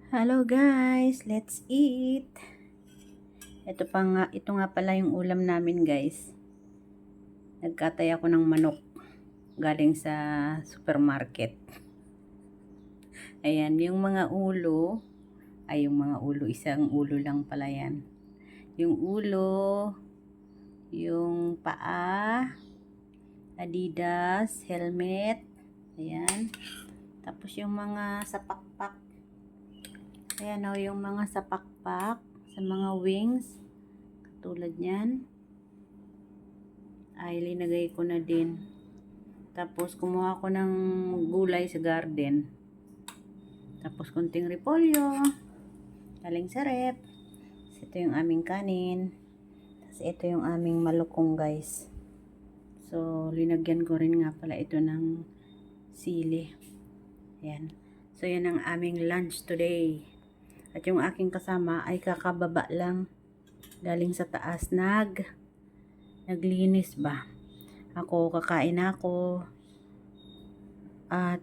Hello guys, let's eat. Ito nga pala yung ulam namin guys. Nagkatay ako ng manok galing sa supermarket. Ayan, yung mga ulo, isang ulo lang pala yan. Yung ulo, yung paa, Adidas, helmet, ayan. Tapos yung mga sapakpak. Ayan o, yung mga sapakpak sa mga wings. Tulad niyan. Ay, linagay ko na din. Tapos, kumuha ko ng gulay sa garden. Tapos, kunting repolyo. Galing sa rep. Ito yung aming kanin. Tapos, ito yung aming malukong guys. So, linagyan ko rin nga pala ito ng sili. Ayan. So, yan ang aming lunch today. At yung aking kasama ay kakababa lang. Galing sa taas. Naglinis ba? Ako, kakain ako. At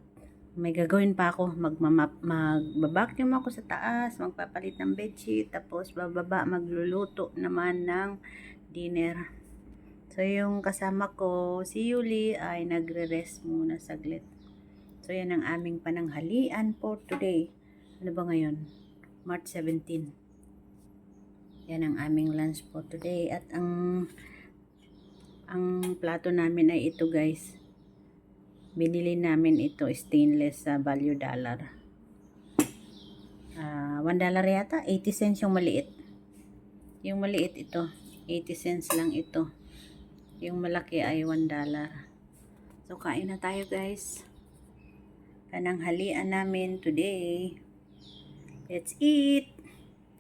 may gagawin pa ako. Magbabacuum ako sa taas. Magpapalit ng bedsheet. Tapos bababa, magluluto naman ng dinner. So, yung kasama ko, si Yuli, ay nagre-rest muna saglit. So, yan ang aming pananghalian for today. Ano ba ngayon? March 17. Yan ang aming lunch for today. At ang plato namin ay ito guys. Binili namin ito stainless sa Value Dollar. $1 yata, 80 cents yung maliit. Yung maliit ito, 80 cents lang ito. Yung malaki ay $1. So kain na tayo guys. Pananghalian namin today. Let's eat!